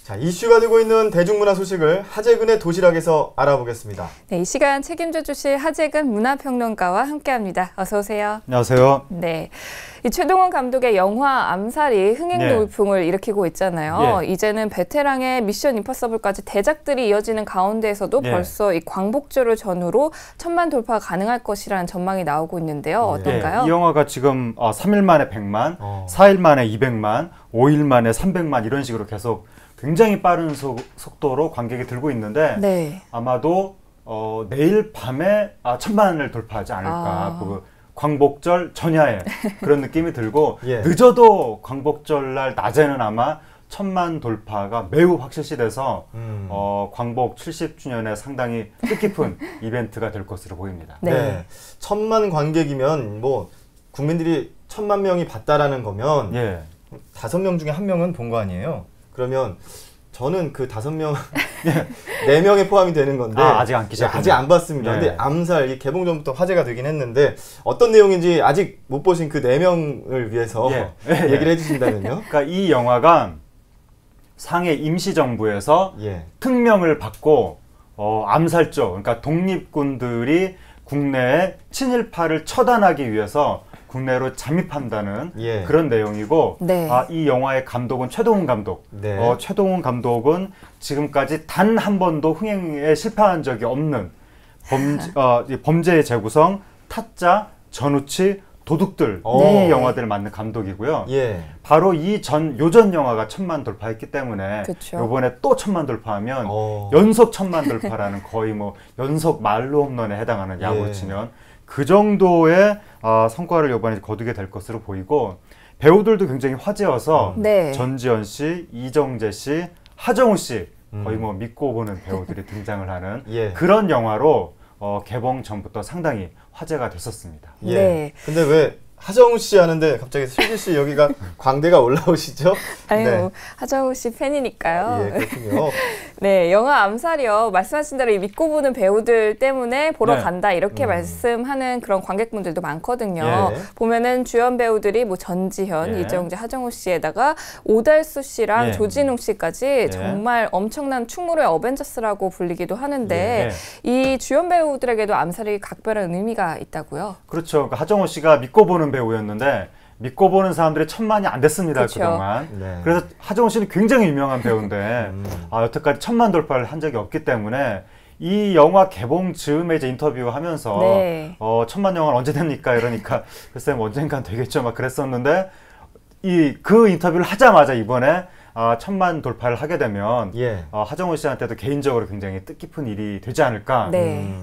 자, 이슈가 되고 있는 대중문화 소식을 하재근의 도시락에서 알아보겠습니다. 네, 이 시간 책임져 주실 하재근 문화평론가와 함께합니다. 어서 오세요. 안녕하세요. 네, 이 최동원 감독의 영화 암살이 흥행 돌풍을 일으키고 있잖아요. 이제는 베테랑의 미션 임파서블까지 대작들이 이어지는 가운데에서도 벌써 이 광복절을 전후로 1000만 돌파가 가능할 것이라는 전망이 나오고 있는데요. 어떤가요? 이 영화가 지금 3일 만에 100만, 4일 만에 200만, 5일 만에 300만 이런 식으로 계속 굉장히 빠른 속도로 관객이 들고 있는데 아마도 내일 밤에 1000만을 돌파하지 않을까. 그 광복절 전야에 그런 느낌이 들고 늦어도 광복절 날 낮에는 아마 1000만 돌파가 매우 확실시돼서 광복 70주년에 상당히 뜻깊은 이벤트가 될 것으로 보입니다. 네. 1000만 관객이면 뭐 국민들이 1000만 명이 봤다라는 거면 5명 중에 1명은 본 거 아니에요? 그러면 저는 그 5명, 4명에 포함이 되는 건데 아직 안 끼셨군요. 아직 안 봤습니다. 근데 암살, 이 개봉 전부터 화제가 되긴 했는데 어떤 내용인지 아직 못 보신 그 4명을 위해서 얘기를 해주신다면요? 그러니까 이 영화가 상해 임시정부에서 특명을 받고 암살조, 그러니까 독립군들이 국내에 친일파를 처단하기 위해서 국내로 잠입한다는 그런 내용이고 이 영화의 감독은 최동훈 감독. 최동훈 감독은 지금까지 단 한 번도 흥행에 실패한 적이 없는 범죄의 재구성, 타짜, 전우치, 도둑들 이 영화들을 만든 감독이고요. 바로 요전 영화가 1000만 돌파했기 때문에 이번에 또 1000만 돌파하면 연속 1000만 돌파라는 거의 뭐 연속 말로 홈런에 해당하는 야구로 치면 그 정도의 성과를 이번에 거두게 될 것으로 보이고 배우들도 굉장히 화제여서 전지현 씨, 이정재 씨, 하정우 씨 거의 뭐 믿고 보는 배우들이 등장을 하는 그런 영화로 개봉 전부터 상당히 화제가 됐었습니다. 근데 왜 하정우 씨 하는데 갑자기 슬기 씨 여기가 광대가 올라오시죠? 아유, 하정우 씨 팬이니까요. 그렇군요. 네, 영화 암살이요. 말씀하신 대로 이 믿고 보는 배우들 때문에 보러 간다 이렇게 말씀하는 그런 관객분들도 많거든요. 보면은 주연 배우들이 뭐 전지현, 이정재, 하정우 씨에다가 오달수 씨랑 조진웅 씨까지 정말 엄청난 충무로의 어벤져스라고 불리기도 하는데 이 주연 배우들에게도 암살이 각별한 의미가 있다고요? 그렇죠. 그러니까 하정우 씨가 믿고 보는 배우였는데 믿고 보는 사람들이 1000만이 안 됐습니다. 그동안. 그래서 하정우 씨는 굉장히 유명한 배우인데 여태까지 1000만 돌파를 한 적이 없기 때문에 이 영화 개봉 즈음에 이제 인터뷰하면서 1000만 영화는 언제 됩니까? 이러니까 글쎄 뭐 언젠간 되겠죠. 막 그랬었는데 그 인터뷰를 하자마자 이번에 1000만 돌파를 하게 되면 하정우 씨한테도 개인적으로 굉장히 뜻깊은 일이 되지 않을까.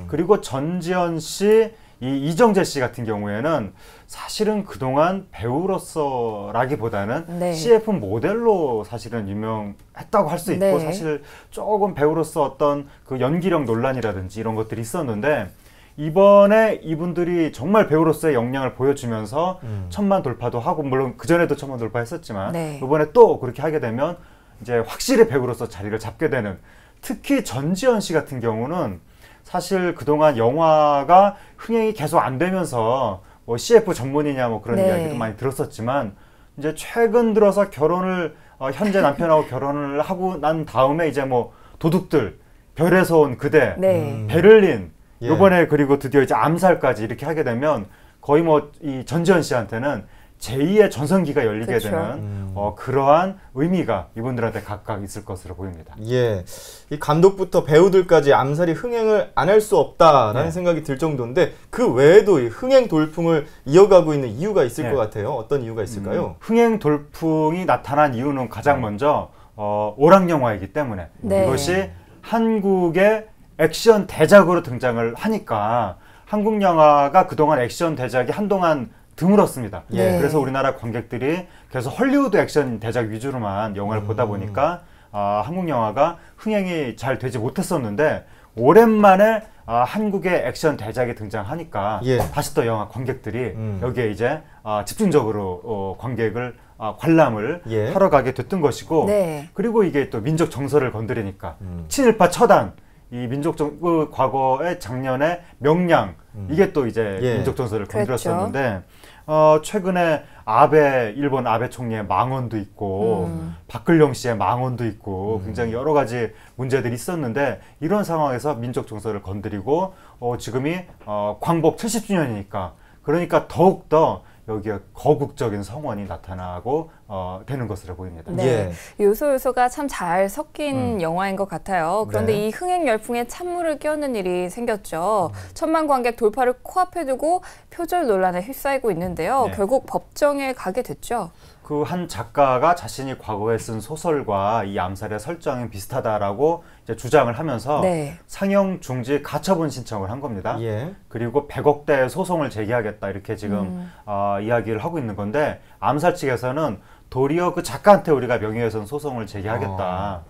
그리고 전지현 씨, 이정재 씨 같은 경우에는 사실은 그동안 배우로서라기보다는 CF 모델로 사실은 유명했다고 할 수 있고 사실 조금 배우로서 어떤 그 연기력 논란이라든지 이런 것들이 있었는데 이번에 이분들이 정말 배우로서의 역량을 보여주면서 1000만 돌파도 하고 물론 그전에도 1000만 돌파했었지만 이번에 또 그렇게 하게 되면 이제 확실히 배우로서 자리를 잡게 되는 특히 전지현 씨 같은 경우는 사실 그동안 영화가 흥행이 계속 안 되면서 뭐 CF 전문이냐 뭐 그런 이야기도 많이 들었었지만 이제 최근 들어서 결혼을 현재 남편하고 결혼을 하고 난 다음에 이제 뭐 도둑들, 별에서 온 그대, 베를린 요번에 그리고 드디어 이제 암살까지 이렇게 하게 되면 거의 뭐 이 전지현 씨한테는 제2의 전성기가 열리게 되는 그러한 의미가 이분들한테 각각 있을 것으로 보입니다. 이 감독부터 배우들까지 암살이 흥행을 안 할 수 없다라는 생각이 들 정도인데 그 외에도 이 흥행 돌풍을 이어가고 있는 이유가 있을 것 같아요. 어떤 이유가 있을까요? 흥행 돌풍이 나타난 이유는 가장 먼저 오락 영화이기 때문에 이것이 한국의 액션 대작으로 등장을 하니까 한국 영화가 그동안 액션 대작이 한동안 드물었습니다. 그래서 우리나라 관객들이 계속 헐리우드 액션 대작 위주로만 영화를 보다 보니까 한국 영화가 흥행이 잘 되지 못했었는데 오랜만에 한국의 액션 대작이 등장하니까 다시 또 영화 관객들이 여기에 이제 집중적으로 관객을 관람을 하러 가게 됐던 것이고 그리고 이게 또 민족 정서를 건드리니까 친일파 처단 이 민족 과거의 작년에 명량 이게 또 이제 민족 정서를 건드렸었는데 최근에 일본 아베 총리의 망언도 있고 박근령 씨의 망언도 있고 굉장히 여러 가지 문제들이 있었는데 이런 상황에서 민족 정서를 건드리고 지금이 광복 70주년이니까 그러니까 더욱더 여기에 거국적인 성원이 나타나고 되는 것으로 보입니다. 네, 요소가 참 잘 섞인 영화인 것 같아요. 그런데 이 흥행 열풍에 찬물을 끼얹는 일이 생겼죠. 1000만 관객 돌파를 코앞에 두고 표절 논란에 휩싸이고 있는데요. 결국 법정에 가게 됐죠. 그 한 작가가 자신이 과거에 쓴 소설과 이 암살의 설정이 비슷하다라고 이제 주장을 하면서 상영 중지 가처분 신청을 한 겁니다. 그리고 100억대의 소송을 제기하겠다 이렇게 지금 이야기를 하고 있는 건데 암살 측에서는 도리어 그 작가한테 우리가 명예훼손 소송을 제기하겠다.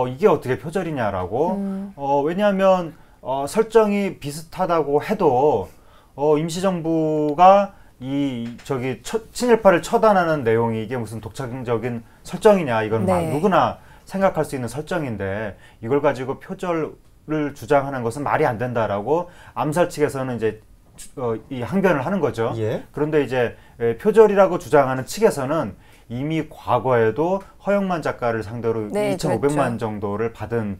이게 어떻게 표절이냐라고. 왜냐하면 설정이 비슷하다고 해도 임시정부가 친일파를 처단하는 내용이 이게 무슨 독창적인 설정이냐 이건 누구나 생각할 수 있는 설정인데 이걸 가지고 표절을 주장하는 것은 말이 안 된다라고 암살 측에서는 이제 이 항변을 하는 거죠. 그런데 이제 표절이라고 주장하는 측에서는 이미 과거에도 허영만 작가를 상대로 2,500만 정도를 받은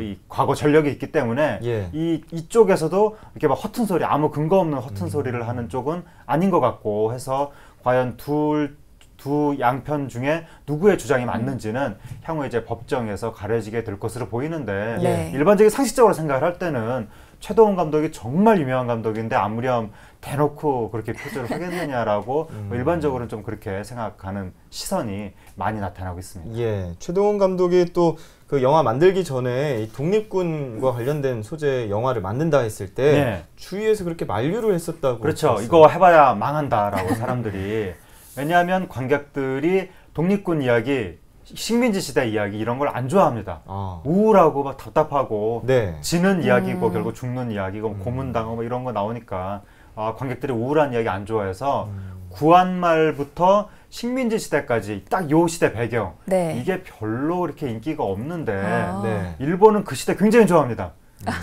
이 과거 전력이 있기 때문에 이쪽에서도 이렇게 막 허튼 소리, 아무 근거 없는 허튼 소리를 하는 쪽은 아닌 것 같고 해서 과연 두 양편 중에 누구의 주장이 맞는지는 향후 이제 법정에서 가려지게 될 것으로 보이는데 일반적인 상식적으로 생각을 할 때는 최동원 감독이 정말 유명한 감독인데 아무렴 대놓고 그렇게 표절을 하겠느냐라고 일반적으로는 좀 그렇게 생각하는 시선이 많이 나타나고 있습니다. 최동원 감독이 또 그 영화 만들기 전에 이 독립군과 관련된 소재 영화를 만든다 했을 때 주위에서 그렇게 만류를 했었다고. 그렇죠. 들었어요. 이거 해봐야 망한다라고 사람들이. 왜냐하면 관객들이 독립군 이야기, 식민지 시대 이야기 이런 걸 안 좋아합니다. 우울하고 막 답답하고 지는 이야기고 결국 죽는 이야기고 고문당하고 이런 거 나오니까 관객들이 우울한 이야기 안 좋아해서 구한말부터 식민지 시대까지 딱 요 시대 배경 이게 별로 이렇게 인기가 없는데 일본은 그 시대 굉장히 좋아합니다.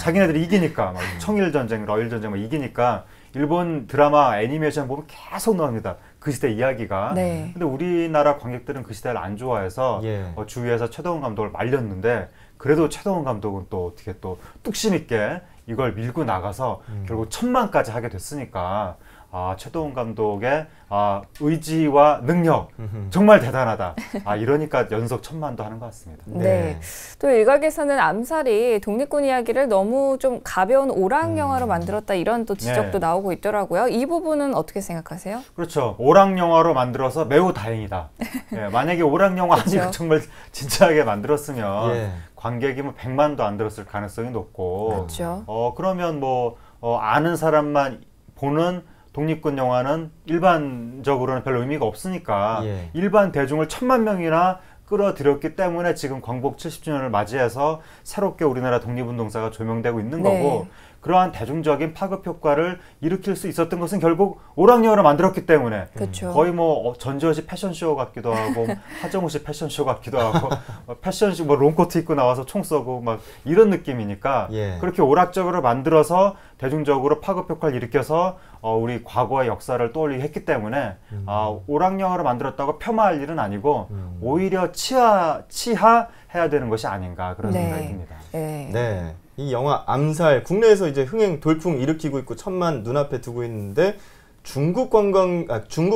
자기네들이 이기니까 막 청일전쟁, 러일전쟁 막 이기니까 일본 드라마 애니메이션 보면 계속 나옵니다. 그 시대 이야기가. 근데 우리나라 관객들은 그 시대를 안 좋아해서 주위에서 최동원 감독을 말렸는데 그래도 최동원 감독은 또 어떻게 또 뚝심 있게 이걸 밀고 나가서 결국 1000만까지 하게 됐으니까 최동원 감독의 의지와 능력 정말 대단하다. 이러니까 연속 1000만도 하는 것 같습니다. 또 일각에서는 암살이 독립군 이야기를 너무 좀 가벼운 오락 영화로 만들었다 이런 또 지적도 나오고 있더라고요. 이 부분은 어떻게 생각하세요? 그렇죠. 오락 영화로 만들어서 매우 다행이다. 만약에 오락 영화 아니고 정말 진지하게 만들었으면 관객이 뭐 100만도 안 들었을 가능성이 높고 그러면 뭐 아는 사람만 보는 독립군 영화는 일반적으로는 별 의미가 없으니까 일반 대중을 1000만 명이나 끌어들였기 때문에 지금 광복 70주년을 맞이해서 새롭게 우리나라 독립운동사가 조명되고 있는 거고 그러한 대중적인 파급 효과를 일으킬 수 있었던 것은 결국 오락영화를 만들었기 때문에 거의 뭐 전지현 패션쇼 같기도 하고 하정우 씨 패션쇼 같기도 하고 패션쇼 뭐 롱코트 입고 나와서 총 쏘고 막 이런 느낌이니까 그렇게 오락적으로 만들어서 대중적으로 파급 효과를 일으켜서 우리 과거의 역사를 떠올리게 했기 때문에 오락영화를 만들었다고 폄하할 일은 아니고 오히려 치하해야 되는 것이 아닌가 그런 생각이 듭니다. 이 영화 암살 국내에서 이제 흥행 돌풍 일으키고 있고 1000만 눈앞에 두고 있는데 중국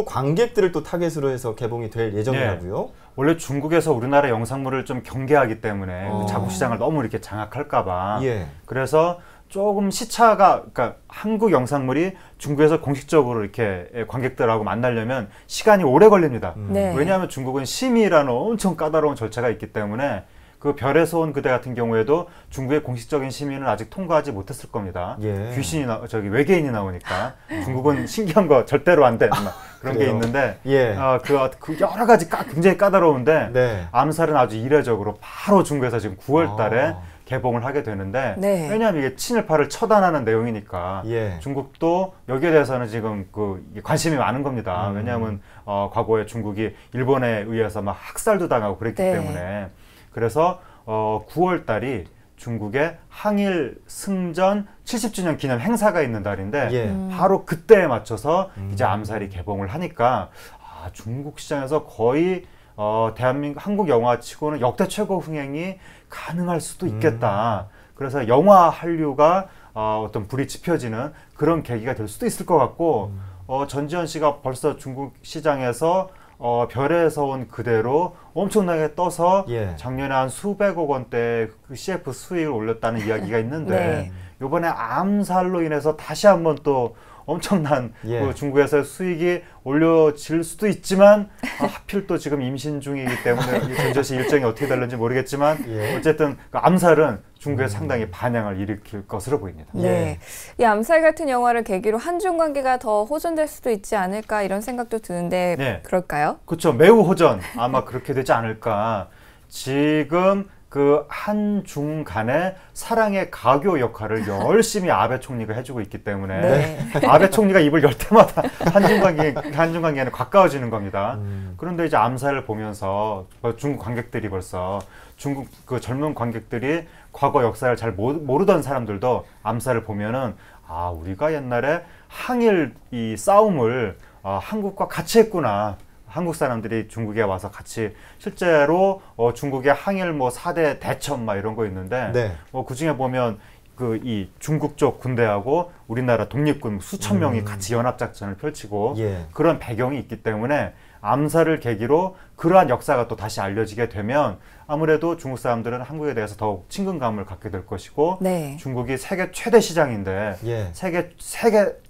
관객들을 또 타겟으로 해서 개봉이 될 예정이라고요? 원래 중국에서 우리나라 영상물을 좀 경계하기 때문에 그 자국 시장을 너무 이렇게 장악할까봐 그래서 조금 시차가 그러니까 한국 영상물이 중국에서 공식적으로 이렇게 관객들하고 만나려면 시간이 오래 걸립니다. 왜냐하면 중국은 심의라는 엄청 까다로운 절차가 있기 때문에 그 별에서 온 그대 같은 경우에도 중국의 공식적인 심의는 아직 통과하지 못했을 겁니다. 귀신이 외계인이 나오니까 중국은 신기한 거 절대로 안 돼. 그런 게 있는데 그 여러 가지 굉장히 까다로운데 암살은 아주 이례적으로 바로 중국에서 지금 9월 달에 개봉을 하게 되는데 왜냐하면 이게 친일파를 처단하는 내용이니까 중국도 여기에 대해서는 지금 관심이 많은 겁니다. 왜냐하면 과거에 중국이 일본에 의해서 막 학살도 당하고 그랬기 때문에 그래서 9월 달이 중국의 항일 승전 70주년 기념 행사가 있는 달인데 바로 그때에 맞춰서 이제 암살이 개봉을 하니까 중국 시장에서 거의 대한민국 한국 영화치고는 역대 최고 흥행이 가능할 수도 있겠다. 그래서 영화 한류가 어떤 불이 지펴지는 그런 계기가 될 수도 있을 것 같고 전지현 씨가 벌써 중국 시장에서 별에서 온 그대로 엄청나게 떠서 작년에 한 수백억 원대 그 CF 수익을 올렸다는 이야기가 있는데 이번에 암살로 인해서 다시 한번 또 엄청난 그 중국에서의 수익이 올려질 수도 있지만 하필 또 지금 임신 중이기 때문에 전지현 씨 일정이 어떻게 될는지 모르겠지만 어쨌든 그 암살은 중국에 상당히 반향을 일으킬 것으로 보입니다. 네, 이 암살 같은 영화를 계기로 한중 관계가 더 호전될 수도 있지 않을까 이런 생각도 드는데 그럴까요? 그렇죠. 매우 호전. 아마 그렇게 되지 않을까. 지금 그 한중 간의 사랑의 가교 역할을 열심히 아베 총리가 해주고 있기 때문에 아베 총리가 입을 열 때마다 한중 관계는 가까워지는 겁니다. 그런데 이제 암살을 보면서 중국 관객들이 벌써 중국 그 젊은 관객들이 과거 역사를 잘 모르던 사람들도 암살을 보면은 우리가 옛날에 항일 이 싸움을 한국과 같이 했구나. 한국 사람들이 중국에 와서 같이 실제로 중국의 항일 4대 대첩 이런 거 있는데 그 중에 보면 그 이 중국 쪽 군대하고 우리나라 독립군 수천 명이 같이 연합작전을 펼치고 그런 배경이 있기 때문에 암살을 계기로 그러한 역사가 또 다시 알려지게 되면 아무래도 중국 사람들은 한국에 대해서 더욱 친근감을 갖게 될 것이고 중국이 세계 최대 시장인데 세계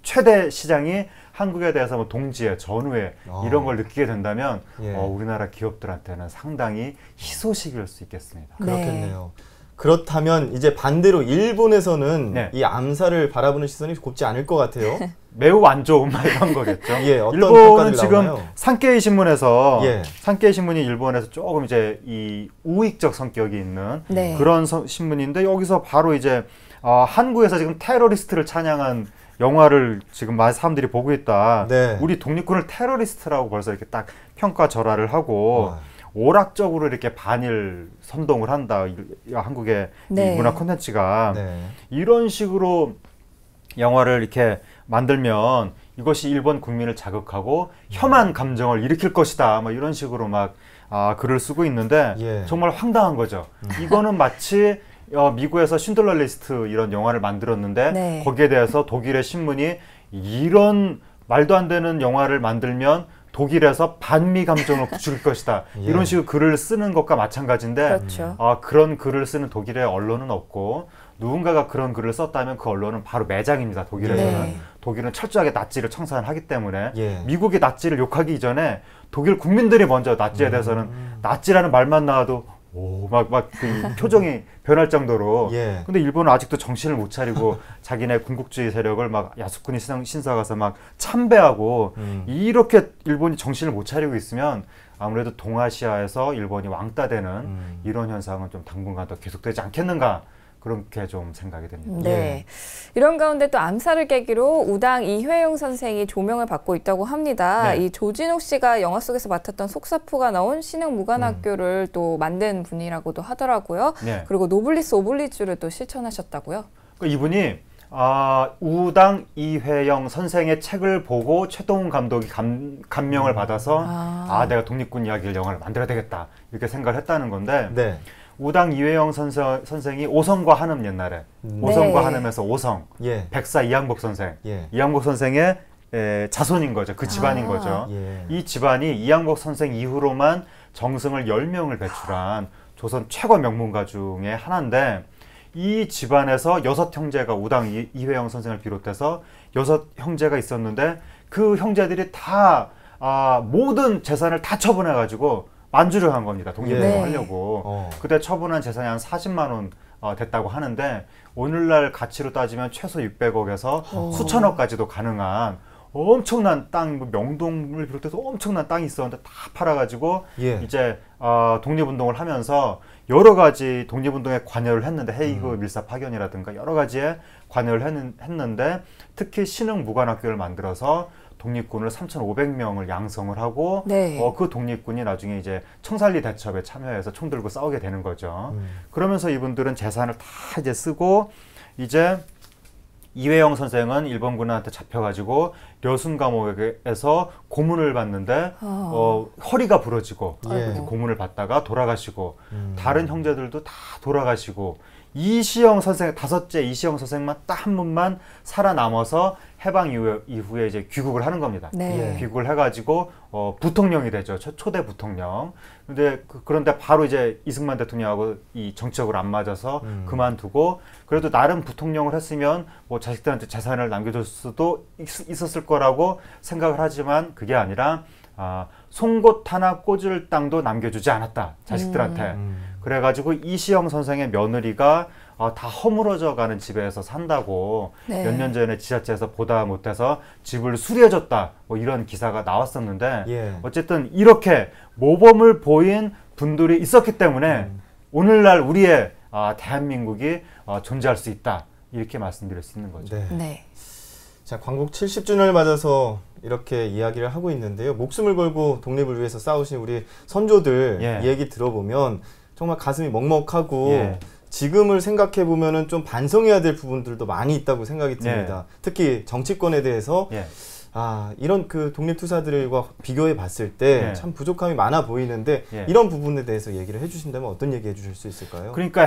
최대 시장이 한국에 대해서 동지애, 전후애 이런 걸 느끼게 된다면 우리나라 기업들한테는 상당히 희소식일 수 있겠습니다. 그렇겠네요. 그렇다면 이제 반대로 일본에서는 이 암살을 바라보는 시선이 곱지 않을 것 같아요. 매우 안 좋은 이런 거겠죠. 어떤 일본은 지금 나오나요? 산케이 신문에서 산케이 신문이 일본에서 조금 이제 이 우익적 성격이 있는 그런 신문인데 여기서 바로 이제 한국에서 지금 테러리스트를 찬양한 영화를 지금 많은 사람들이 보고 있다. 우리 독립군을 테러리스트라고 벌써 이렇게 딱 평가절하를 하고 오락적으로 이렇게 반일 선동을 한다. 한국의 이 문화 콘텐츠가 이런 식으로 영화를 이렇게 만들면 이것이 일본 국민을 자극하고 혐한 감정을 일으킬 것이다. 이런 식으로 글을 쓰고 있는데 정말 황당한 거죠. 이거는 마치 미국에서 쉰들러 리스트 이런 영화를 만들었는데 거기에 대해서 독일의 신문이 이런 말도 안 되는 영화를 만들면 독일에서 반미 감정을 부추길 것이다. 이런 식으로 글을 쓰는 것과 마찬가지인데 그런 글을 쓰는 독일의 언론은 없고 누군가가 그런 글을 썼다면 그 언론은 바로 매장입니다. 독일에서는. 독일은 철저하게 나치를 청산하기 때문에 미국이 나치를 욕하기 이전에 독일 국민들이 먼저 나치에 대해서는 나치라는 말만 나와도 그 표정이 변할 정도로. 근데 일본은 아직도 정신을 못 차리고 자기네 군국주의 세력을 야스쿠니 신사 가서 참배하고 이렇게 일본이 정신을 못 차리고 있으면 아무래도 동아시아에서 일본이 왕따되는 이런 현상은 좀 당분간 더 계속되지 않겠는가. 그렇게 좀 생각이 됩니다. 이런 가운데 또 암살을 계기로 우당 이회용 선생이 조명을 받고 있다고 합니다. 이 조진욱 씨가 영화 속에서 맡았던 속사포가 나온 신흥무관학교를 또 만든 분이라고도 하더라고요. 그리고 노블리스 오블리주를 또 실천하셨다고요? 이분이 우당 이회영 선생의 책을 보고 최동훈 감독이 감명을 받아서 내가 독립군 이야기를 영화를 만들어야 되겠다 이렇게 생각을 했다는 건데 우당 이회영 선생이 오성과 한음 옛날에 오성과 한음에서 오성 백사 이항복 선생 이항복 선생의 자손인 거죠. 그 집안인 거죠. 이 집안이 이항복 선생 이후로만 정승을 10명을 배출한 조선 최고 명문가 중에 하나인데 이 집안에서 6형제가 우당 이회영 선생을 비롯해서 6형제가 있었는데 그 형제들이 다 모든 재산을 다 처분해가지고 만주를 한 겁니다. 독립운동 하려고. 그때 처분한 재산이 한 40만 원 됐다고 하는데 오늘날 가치로 따지면 최소 600억에서 수천억까지도 가능한 엄청난 땅, 명동을 비롯해서 엄청난 땅이 있었는데 다 팔아가지고 이제 독립운동을 하면서 여러 가지 독립운동에 관여를 했는데 헤이그 밀사 파견이라든가 여러 가지에 관여를 했는데 특히 신흥무관학교를 만들어서 독립군을 3,500명을 양성을 하고 네. 그 독립군이 나중에 이제 청산리 대첩에 참여해서 총 들고 싸우게 되는 거죠. 그러면서 이분들은 재산을 다 이제 쓰고 이제 이회영 선생은 일본군한테 잡혀가지고 려순 감옥에서 고문을 받는데 허리가 부러지고 고문을 받다가 돌아가시고 다른 형제들도 다 돌아가시고 이시영 선생, 다섯째 이시영 선생만 딱 한 분만 살아남아서 해방 이후에 이제 귀국을 하는 겁니다. 네. 귀국을 해가지고 부통령이 되죠. 초대 부통령. 그런데 바로 이제 이승만 대통령하고 이 정치적으로 안 맞아서 그만두고 그래도 나름 부통령을 했으면 뭐 자식들한테 재산을 남겨줄 수도 있었을 거라고 생각을 하지만 그게 아니라 송곳 하나 꽂을 땅도 남겨주지 않았다. 자식들한테. 그래가지고 이시영 선생의 며느리가 다 허물어져 가는 집에서 산다고 네. 몇 년 전에 지자체에서 보다 못해서 집을 수리해줬다. 뭐 이런 기사가 나왔었는데 어쨌든 이렇게 모범을 보인 분들이 있었기 때문에 오늘날 우리의 대한민국이 존재할 수 있다. 이렇게 말씀드릴 수 있는 거죠. 네. 네. 자, 광복 70주년을 맞아서 이렇게 이야기를 하고 있는데요. 목숨을 걸고 독립을 위해서 싸우신 우리 선조들 얘기 들어보면 정말 가슴이 먹먹하고 지금을 생각해 보면은 좀 반성해야 될 부분들도 많이 있다고 생각이 듭니다. 특히 정치권에 대해서 이런 그 독립투사들과 비교해 봤을 때 참 부족함이 많아 보이는데 이런 부분에 대해서 얘기를 해주신다면 어떤 얘기 해주실 수 있을까요? 그러니까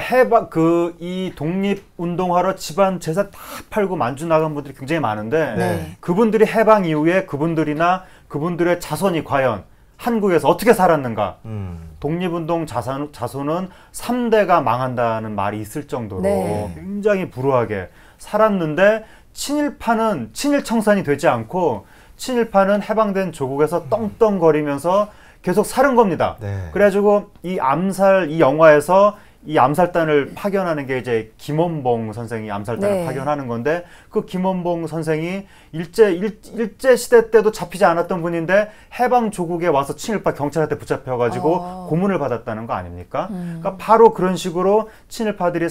이 독립운동하러 집안 재산 다 팔고 만주 나간 분들이 굉장히 많은데 그분들이 해방 이후에 그분들이나 그분들의 자손이 과연 한국에서 어떻게 살았는가? 독립운동 자손은 3대가 망한다는 말이 있을 정도로 굉장히 불우하게 살았는데 친일파는 친일청산이 되지 않고 친일파는 해방된 조국에서 떵떵거리면서 계속 사는 겁니다. 그래가지고 이 영화에서 이 암살단을 파견하는 게 이제 김원봉 선생이 암살단을 파견하는 건데 그 김원봉 선생이 일제 시대 때도 잡히지 않았던 분인데 해방 조국에 와서 친일파 경찰한테 붙잡혀가지고 고문을 받았다는 거 아닙니까? 그러니까 바로 그런 식으로 친일파들이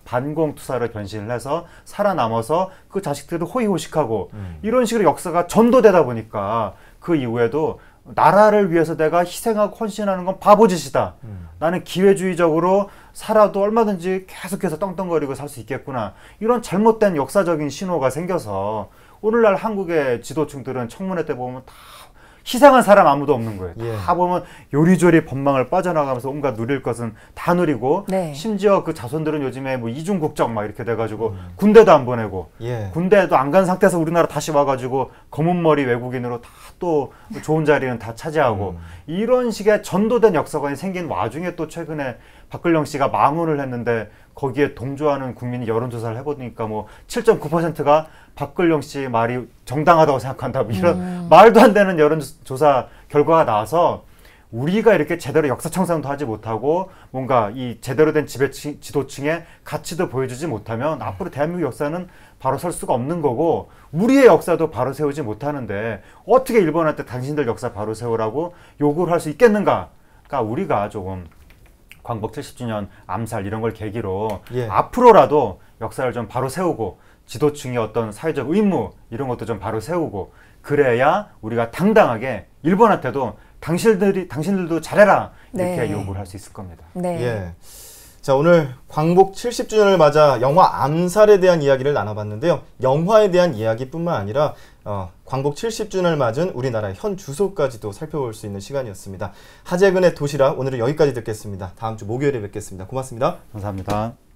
반공투사로 변신을 해서 살아남아서 그 자식들을 호의호식하고 이런 식으로 역사가 전도되다 보니까 그 이후에도 나라를 위해서 내가 희생하고 헌신하는 건 바보짓이다. 나는 기회주의적으로 살아도 얼마든지 계속해서 떵떵거리고 살 수 있겠구나. 이런 잘못된 역사적인 신호가 생겨서 오늘날 한국의 지도층들은 청문회 때 보면 다 희생한 사람 아무도 없는 거예요. 다 보면 요리조리 법망을 빠져나가면서 온갖 누릴 것은 다 누리고 심지어 그 자손들은 요즘에 뭐 이중국적 막 이렇게 돼가지고 군대도 안 보내고 군대도 안 간 상태에서 우리나라 다시 와가지고 검은 머리 외국인으로 다 또 좋은 자리는 다 차지하고 이런 식의 전도된 역사관이 생긴 와중에 또 최근에 박근령 씨가 망언을 했는데 거기에 동조하는 국민이 여론조사를 해보니까 뭐 7.9%가 박근령 씨 말이 정당하다고 생각한다. 뭐 이런 말도 안 되는 여론조사 결과가 나와서 우리가 이렇게 제대로 역사청산도 하지 못하고 뭔가 이 제대로 된 지도층의 가치도 보여주지 못하면 앞으로 대한민국 역사는 바로 설 수가 없는 거고 우리의 역사도 바로 세우지 못하는데 어떻게 일본한테 당신들 역사 바로 세우라고 요구를 할 수 있겠는가? 그러니까 우리가 조금 광복 70주년 암살 이런 걸 계기로 앞으로라도 역사를 좀 바로 세우고 지도층의 어떤 사회적 의무 이런 것도 좀 바로 세우고 그래야 우리가 당당하게 일본한테도 당신들도 잘해라 이렇게 요구를 할 수 있을 겁니다. 자, 오늘 광복 70주년을 맞아 영화 암살에 대한 이야기를 나눠봤는데요. 영화에 대한 이야기뿐만 아니라 광복 70주년을 맞은 우리나라의 현 주소까지도 살펴볼 수 있는 시간이었습니다. 하재근의 도시락 오늘은 여기까지 듣겠습니다. 다음 주 목요일에 뵙겠습니다. 고맙습니다. 감사합니다.